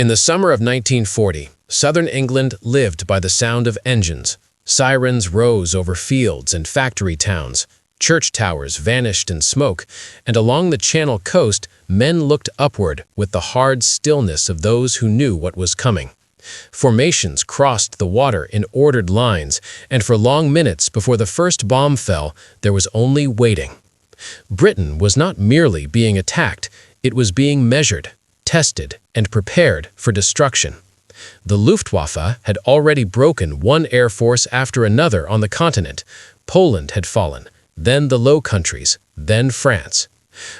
In the summer of 1940, southern England lived by the sound of engines. Sirens rose over fields and factory towns. Church towers vanished in smoke, and along the Channel coast, men looked upward with the hard stillness of those who knew what was coming. Formations crossed the water in ordered lines, and for long minutes before the first bomb fell, there was only waiting. Britain was not merely being attacked, it was being measured, tested, and prepared for destruction. The Luftwaffe had already broken one air force after another on the continent. Poland had fallen, then the Low Countries, then France.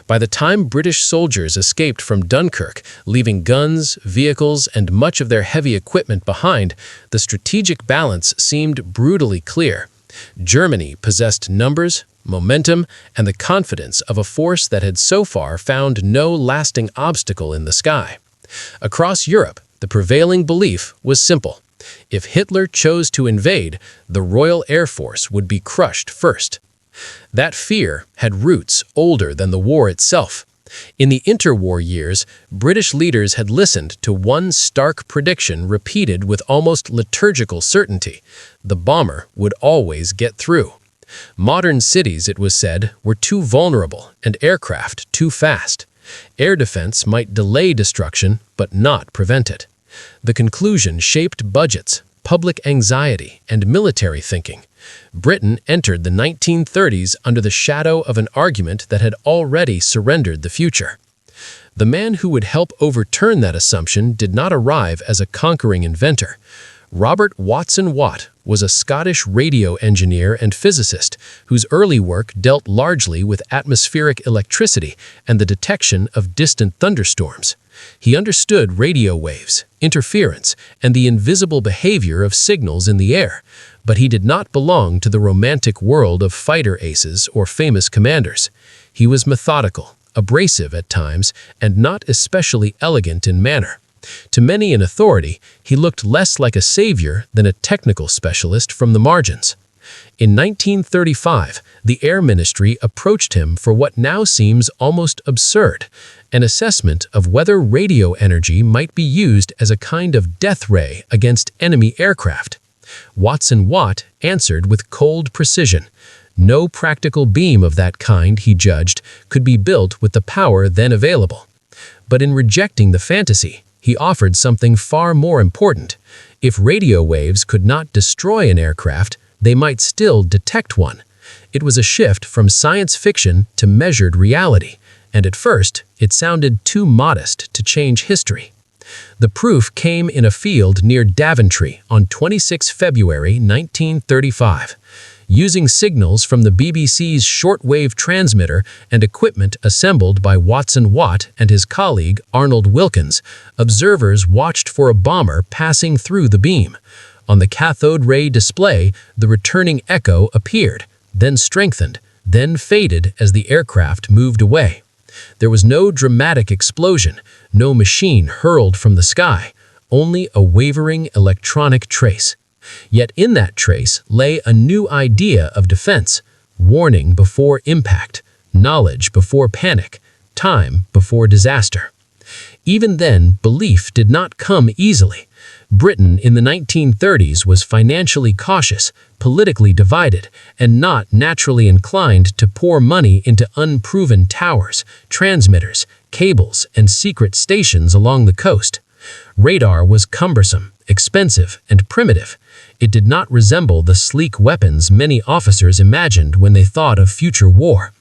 By the time British soldiers escaped from Dunkirk, leaving guns, vehicles, and much of their heavy equipment behind, the strategic balance seemed brutally clear. Germany possessed numbers, momentum, and the confidence of a force that had so far found no lasting obstacle in the sky. Across Europe, the prevailing belief was simple. If Hitler chose to invade, the Royal Air Force would be crushed first. That fear had roots older than the war itself. In the interwar years, British leaders had listened to one stark prediction repeated with almost liturgical certainty: the bomber would always get through. Modern cities, it was said, were too vulnerable and aircraft too fast. Air defense might delay destruction, but not prevent it. The conclusion shaped budgets, public anxiety, and military thinking. Britain entered the 1930s under the shadow of an argument that had already surrendered the future. The man who would help overturn that assumption did not arrive as a conquering inventor. Robert Watson Watt was a Scottish radio engineer and physicist whose early work dealt largely with atmospheric electricity and the detection of distant thunderstorms. He understood radio waves, interference, and the invisible behavior of signals in the air, but he did not belong to the romantic world of fighter aces or famous commanders. He was methodical, abrasive at times, and not especially elegant in manner. To many in authority, he looked less like a savior than a technical specialist from the margins. In 1935, the Air Ministry approached him for what now seems almost absurd: an assessment of whether radio energy might be used as a kind of death ray against enemy aircraft. Watson Watt answered with cold precision. No practical beam of that kind, he judged, could be built with the power then available. But in rejecting the fantasy, he offered something far more important. If radio waves could not destroy an aircraft, they might still detect one. It was a shift from science fiction to measured reality, and at first, it sounded too modest to change history. The proof came in a field near Daventry on 26 February 1935. Using signals from the BBC's shortwave transmitter and equipment assembled by Watson Watt and his colleague Arnold Wilkins, observers watched for a bomber passing through the beam. On the cathode ray display, the returning echo appeared, then strengthened, then faded as the aircraft moved away. There was no dramatic explosion, no machine hurled from the sky, only a wavering electronic trace. Yet in that trace lay a new idea of defense: warning before impact, knowledge before panic, time before disaster. Even then, belief did not come easily. Britain in the 1930s was financially cautious, politically divided, and not naturally inclined to pour money into unproven towers, transmitters, cables, and secret stations along the coast. Radar was cumbersome, expensive, and primitive. It did not resemble the sleek weapons many officers imagined when they thought of future war.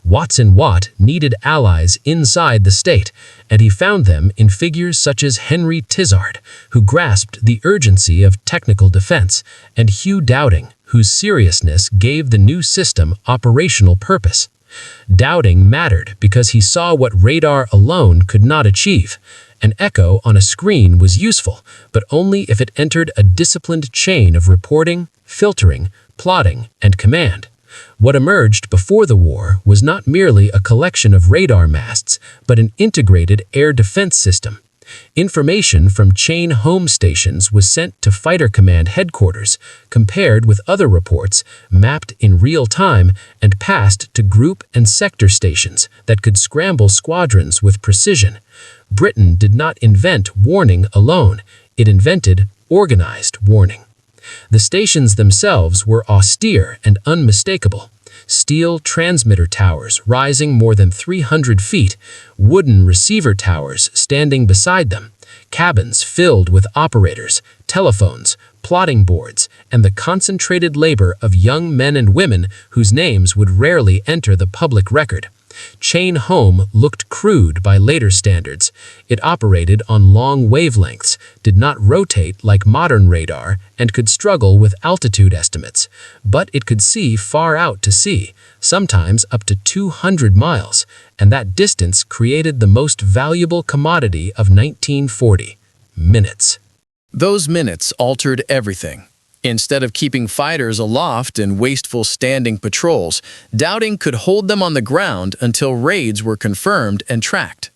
Watson Watt needed allies inside the state, and he found them in figures such as Henry Tizard, who grasped the urgency of technical defense, and Hugh Dowding, whose seriousness gave the new system operational purpose. Dowding mattered because he saw what radar alone could not achieve. An echo on a screen was useful, but only if it entered a disciplined chain of reporting, filtering, plotting, and command. What emerged before the war was not merely a collection of radar masts, but an integrated air defense system. Information from chain home stations was sent to Fighter Command headquarters, compared with other reports, mapped in real time, and passed to group and sector stations that could scramble squadrons with precision. Britain did not invent warning alone, it invented organized warning. The stations themselves were austere and unmistakable. Steel transmitter towers rising more than 300 feet, wooden receiver towers standing beside them, cabins filled with operators, telephones, plotting boards, and the concentrated labor of young men and women whose names would rarely enter the public record. Chain home looked crude by later standards. It operated on long wavelengths, did not rotate like modern radar, and could struggle with altitude estimates. But it could see far out to sea, sometimes up to 200 miles, and that distance created the most valuable commodity of 1940: minutes. Those minutes altered everything. Instead of keeping fighters aloft in wasteful standing patrols, Dowding could hold them on the ground until raids were confirmed and tracked.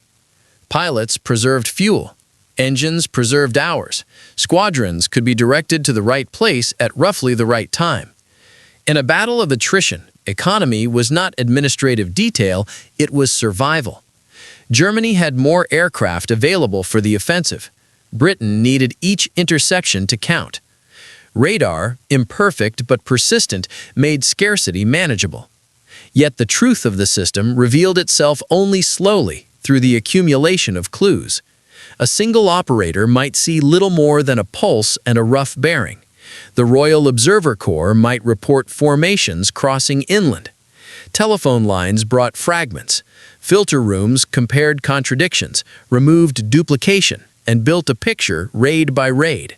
Pilots preserved fuel. Engines preserved hours. Squadrons could be directed to the right place at roughly the right time. In a battle of attrition, economy was not administrative detail, it was survival. Germany had more aircraft available for the offensive. Britain needed each interception to count. Radar, imperfect but persistent, made scarcity manageable. Yet the truth of the system revealed itself only slowly through the accumulation of clues. A single operator might see little more than a pulse and a rough bearing. The Royal Observer Corps might report formations crossing inland. Telephone lines brought fragments. Filter rooms compared contradictions, removed duplication, and built a picture raid by raid.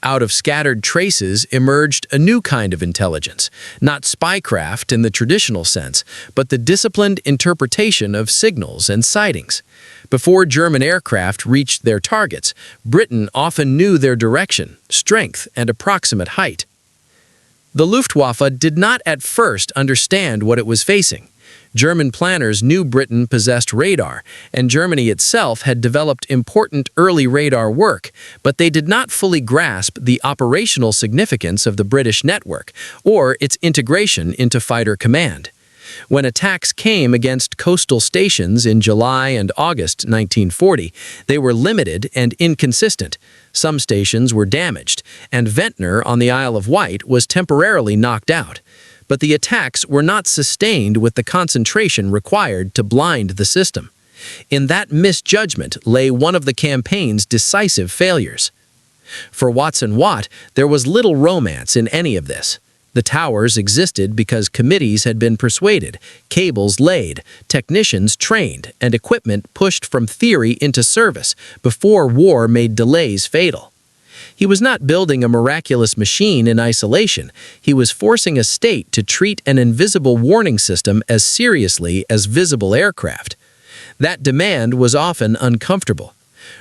Out of scattered traces emerged a new kind of intelligence, not spycraft in the traditional sense, but the disciplined interpretation of signals and sightings. Before German aircraft reached their targets, Britain often knew their direction, strength, and approximate height. The Luftwaffe did not at first understand what it was facing. German planners knew Britain possessed radar, and Germany itself had developed important early radar work, but they did not fully grasp the operational significance of the British network or its integration into fighter command. When attacks came against coastal stations in July and August 1940, they were limited and inconsistent. Some stations were damaged, and Ventnor on the Isle of Wight was temporarily knocked out. But the attacks were not sustained with the concentration required to blind the system. In that misjudgment lay one of the campaign's decisive failures. For Watts and Watt, there was little romance in any of this. The towers existed because committees had been persuaded, cables laid, technicians trained, and equipment pushed from theory into service before war made delays fatal. He was not building a miraculous machine in isolation. He was forcing a state to treat an invisible warning system as seriously as visible aircraft. That demand was often uncomfortable.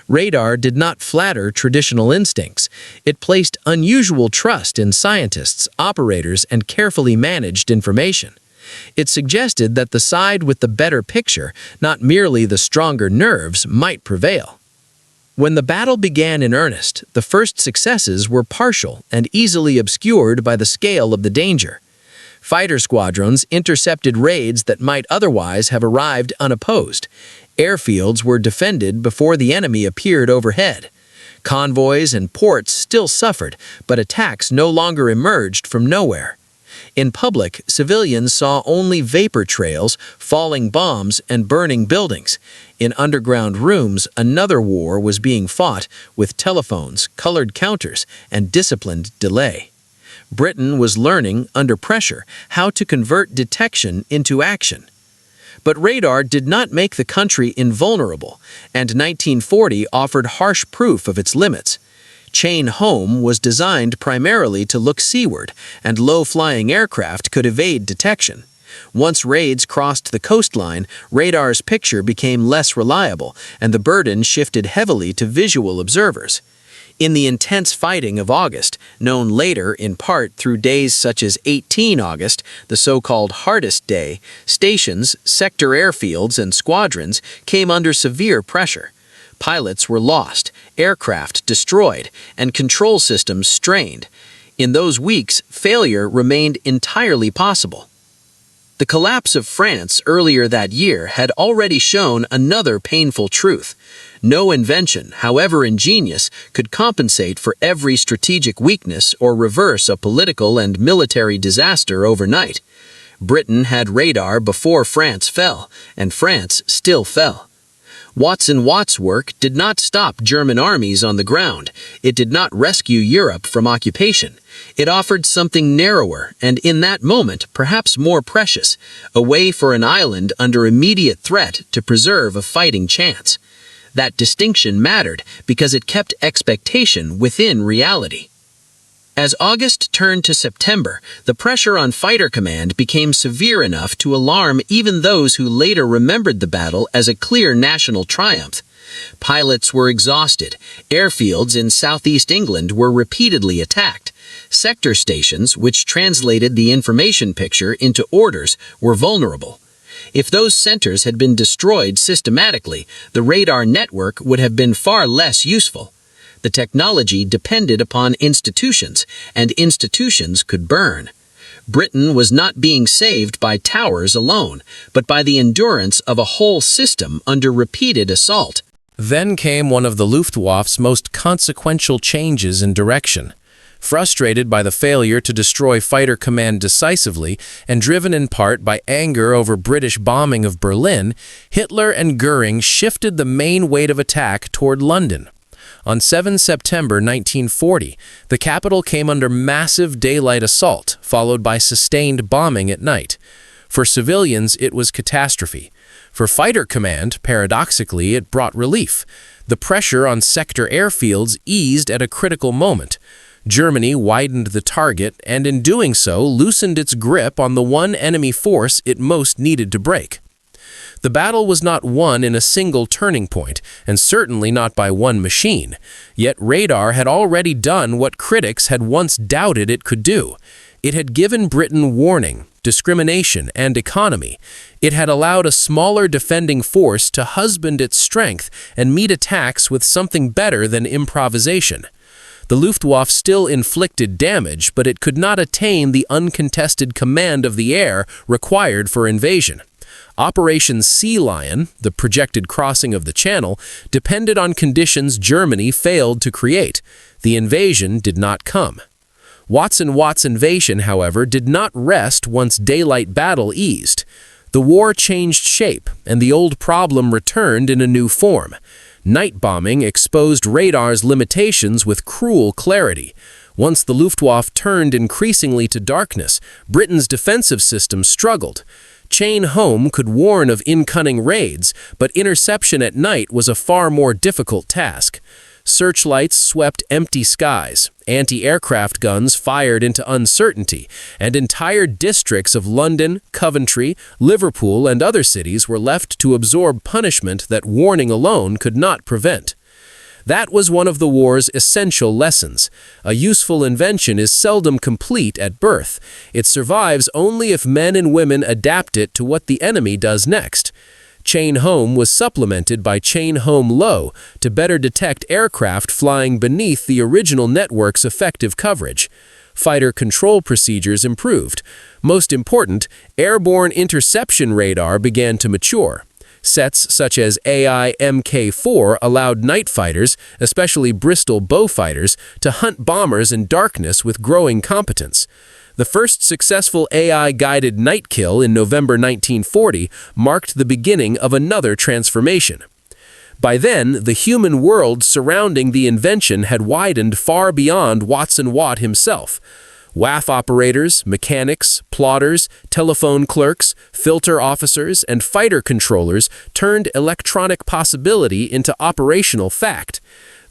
Radar did not flatter traditional instincts. It placed unusual trust in scientists, operators, and carefully managed information. It suggested that the side with the better picture, not merely the stronger nerves, might prevail. When the battle began in earnest, the first successes were partial and easily obscured by the scale of the danger. Fighter squadrons intercepted raids that might otherwise have arrived unopposed. Airfields were defended before the enemy appeared overhead. Convoys and ports still suffered, but attacks no longer emerged from nowhere. In public, civilians saw only vapor trails, falling bombs, and burning buildings. In underground rooms, another war was being fought with telephones, colored counters, and disciplined delay. Britain was learning, under pressure, how to convert detection into action. But radar did not make the country invulnerable, and 1940 offered harsh proof of its limits. Chain home was designed primarily to look seaward, and low-flying aircraft could evade detection. Once raids crossed the coastline, radar's picture became less reliable, and the burden shifted heavily to visual observers. In the intense fighting of August, known later in part through days such as 18 August, the so-called hardest day, stations, sector airfields, and squadrons came under severe pressure. Pilots were lost, aircraft destroyed, and control systems strained. In those weeks, failure remained entirely possible. The collapse of France earlier that year had already shown another painful truth. No invention, however ingenious, could compensate for every strategic weakness or reverse a political and military disaster overnight. Britain had radar before France fell, and France still fell. Watt's work did not stop German armies on the ground. It did not rescue Europe from occupation. It offered something narrower and, in that moment, perhaps more precious, a way for an island under immediate threat to preserve a fighting chance. That distinction mattered because it kept expectation within reality. As August turned to September, the pressure on Fighter Command became severe enough to alarm even those who later remembered the battle as a clear national triumph. Pilots were exhausted. Airfields in southeast England were repeatedly attacked. Sector stations, which translated the information picture into orders, were vulnerable. If those centers had been destroyed systematically, the radar network would have been far less useful. The technology depended upon institutions, and institutions could burn. Britain was not being saved by towers alone, but by the endurance of a whole system under repeated assault. Then came one of the Luftwaffe's most consequential changes in direction. Frustrated by the failure to destroy Fighter Command decisively and driven in part by anger over British bombing of Berlin, Hitler and Goering shifted the main weight of attack toward London. On 7 September 1940, the capital came under massive daylight assault, followed by sustained bombing at night. For civilians, it was catastrophe. For Fighter Command, paradoxically, it brought relief. The pressure on sector airfields eased at a critical moment. Germany widened the target and, in doing so, loosened its grip on the one enemy force it most needed to break. The battle was not won in a single turning point, and certainly not by one machine. Yet radar had already done what critics had once doubted it could do. It had given Britain warning, discrimination, and economy. It had allowed a smaller defending force to husband its strength and meet attacks with something better than improvisation. The Luftwaffe still inflicted damage, but it could not attain the uncontested command of the air required for invasion. Operation Sea Lion, the projected crossing of the Channel, depended on conditions Germany failed to create. The invasion did not come. Watt's invasion, however, did not rest once daylight battle eased. The war changed shape, and the old problem returned in a new form. Night bombing exposed radar's limitations with cruel clarity. Once the Luftwaffe turned increasingly to darkness, Britain's defensive system struggled. Chain home could warn of incoming raids, but interception at night was a far more difficult task. Searchlights swept empty skies, anti-aircraft guns fired into uncertainty, and entire districts of London, Coventry, Liverpool, and other cities were left to absorb punishment that warning alone could not prevent. That was one of the war's essential lessons. A useful invention is seldom complete at birth. It survives only if men and women adapt it to what the enemy does next. Chain home was supplemented by chain home low to better detect aircraft flying beneath the original network's effective coverage. Fighter control procedures improved. Most important, airborne interception radar began to mature. Sets such as AI Mk4 allowed night fighters, especially Bristol bow fighters, to hunt bombers in darkness with growing competence. The first successful AI-guided night kill in November 1940 marked the beginning of another transformation. By then, the human world surrounding the invention had widened far beyond Watt himself. WAF operators, mechanics, plotters, telephone clerks, filter officers, and fighter controllers turned electronic possibility into operational fact.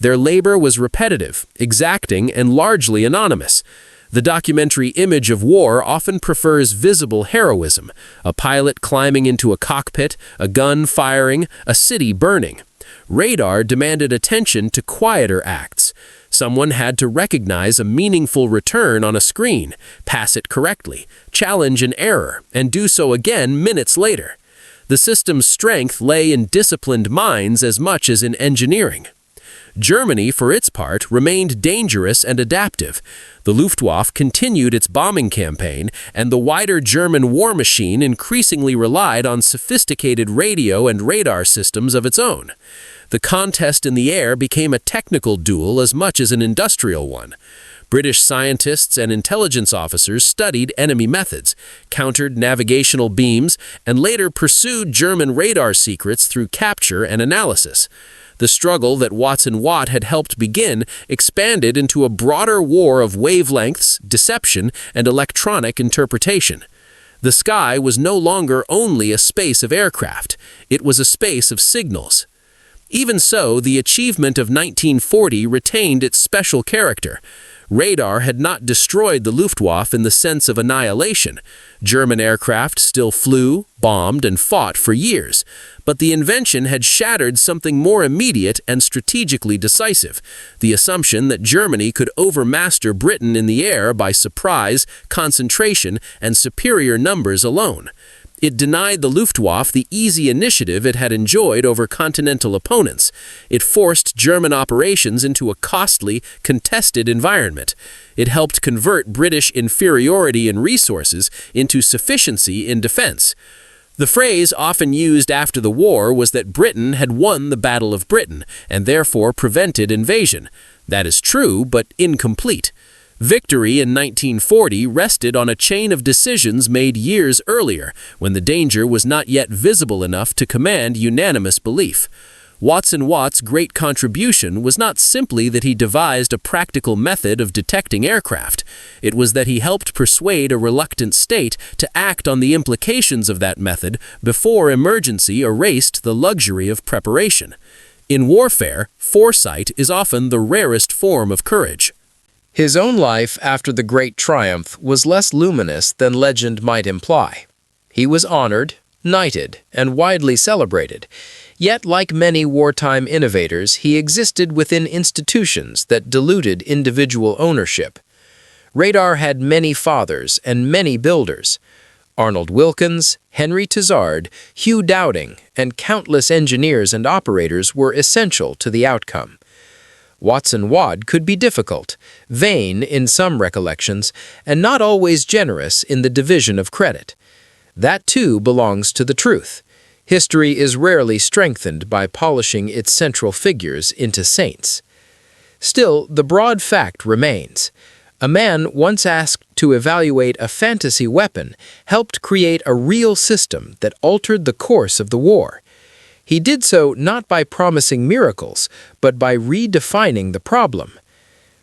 Their labor was repetitive, exacting, and largely anonymous. The documentary image of war often prefers visible heroism, a pilot climbing into a cockpit, a gun firing, a city burning. Radar demanded attention to quieter acts. Someone had to recognize a meaningful return on a screen, pass it correctly, challenge an error, and do so again minutes later. The system's strength lay in disciplined minds as much as in engineering. Germany, for its part, remained dangerous and adaptive. The Luftwaffe continued its bombing campaign, and the wider German war machine increasingly relied on sophisticated radio and radar systems of its own. The contest in the air became a technical duel as much as an industrial one. British scientists and intelligence officers studied enemy methods, countered navigational beams, and later pursued German radar secrets through capture and analysis. The struggle that Watson Watt had helped begin expanded into a broader war of wavelengths, deception, and electronic interpretation. The sky was no longer only a space of aircraft, it was a space of signals. Even so, the achievement of 1940 retained its special character. Radar had not destroyed the Luftwaffe in the sense of annihilation. German aircraft still flew, bombed, and fought for years. But the invention had shattered something more immediate and strategically decisive, the assumption that Germany could overmaster Britain in the air by surprise, concentration, and superior numbers alone. It denied the Luftwaffe the easy initiative it had enjoyed over continental opponents. It forced German operations into a costly, contested environment. It helped convert British inferiority in resources into sufficiency in defense. The phrase often used after the war was that Britain had won the Battle of Britain and therefore prevented invasion. That is true, but incomplete. Victory in 1940 rested on a chain of decisions made years earlier, when the danger was not yet visible enough to command unanimous belief. Watson Watt's great contribution was not simply that he devised a practical method of detecting aircraft. It was that he helped persuade a reluctant state to act on the implications of that method before emergency erased the luxury of preparation. In warfare, foresight is often the rarest form of courage. His own life after the great triumph was less luminous than legend might imply. He was honored, knighted, and widely celebrated. Yet, like many wartime innovators, he existed within institutions that diluted individual ownership. Radar had many fathers and many builders. Arnold Wilkins, Henry Tizard, Hugh Dowding, and countless engineers and operators were essential to the outcome. Watson Watt could be difficult, vain in some recollections, and not always generous in the division of credit. That too belongs to the truth. History is rarely strengthened by polishing its central figures into saints. Still, the broad fact remains. A man once asked to evaluate a fantasy weapon helped create a real system that altered the course of the war. He did so not by promising miracles, but by redefining the problem.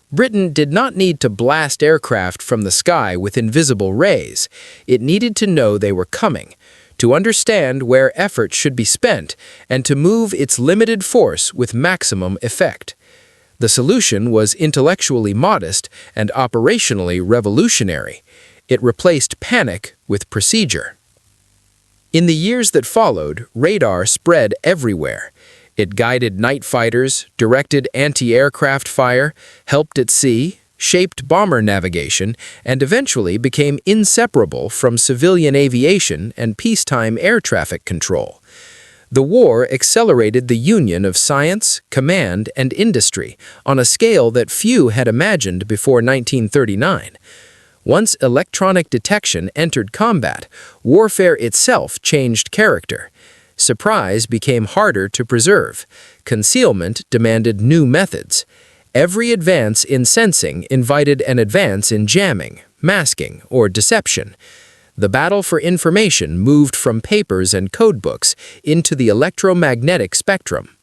Britain did not need to blast aircraft from the sky with invisible rays. It needed to know they were coming, to understand where effort should be spent, and to move its limited force with maximum effect. The solution was intellectually modest and operationally revolutionary. It replaced panic with procedure. In the years that followed, radar spread everywhere. It guided night fighters, directed anti-aircraft fire, helped at sea, shaped bomber navigation, and eventually became inseparable from civilian aviation and peacetime air traffic control. The war accelerated the union of science, command, and industry on a scale that few had imagined before 1939. Once electronic detection entered combat, warfare itself changed character. Surprise became harder to preserve. Concealment demanded new methods. Every advance in sensing invited an advance in jamming, masking, or deception. The battle for information moved from papers and codebooks into the electromagnetic spectrum.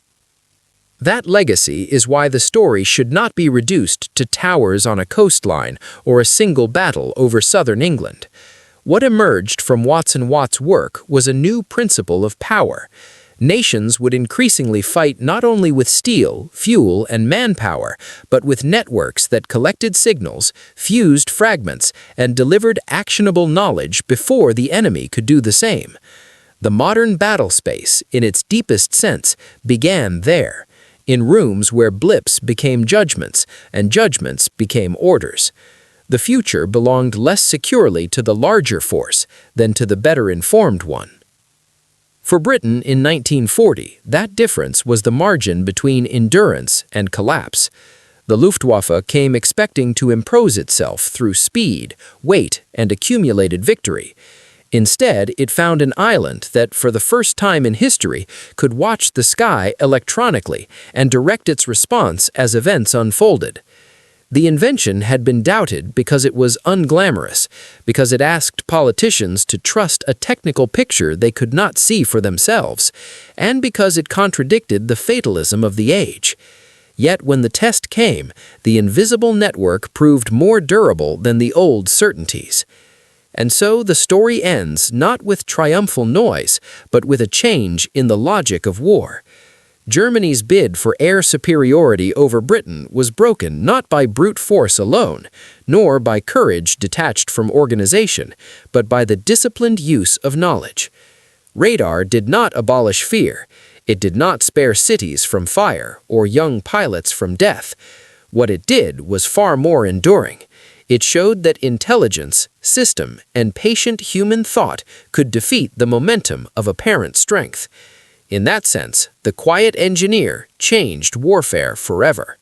That legacy is why the story should not be reduced to towers on a coastline or a single battle over southern England. What emerged from Watson Watt's work was a new principle of power. Nations would increasingly fight not only with steel, fuel, and manpower, but with networks that collected signals, fused fragments, and delivered actionable knowledge before the enemy could do the same. The modern battle space, in its deepest sense, began there, in rooms where blips became judgments, and judgments became orders. The future belonged less securely to the larger force than to the better informed one. For Britain in 1940, that difference was the margin between endurance and collapse. The Luftwaffe came expecting to impose itself through speed, weight, and accumulated victory. Instead, it found an island that, for the first time in history, could watch the sky electronically and direct its response as events unfolded. The invention had been doubted because it was unglamorous, because it asked politicians to trust a technical picture they could not see for themselves, and because it contradicted the fatalism of the age. Yet when the test came, the invisible network proved more durable than the old certainties. And so the story ends not with triumphal noise, but with a change in the logic of war. Germany's bid for air superiority over Britain was broken not by brute force alone, nor by courage detached from organization, but by the disciplined use of knowledge. Radar did not abolish fear. It did not spare cities from fire or young pilots from death. What it did was far more enduring. It showed that intelligence, system, and patient human thought could defeat the momentum of apparent strength. In that sense, the quiet engineer changed warfare forever.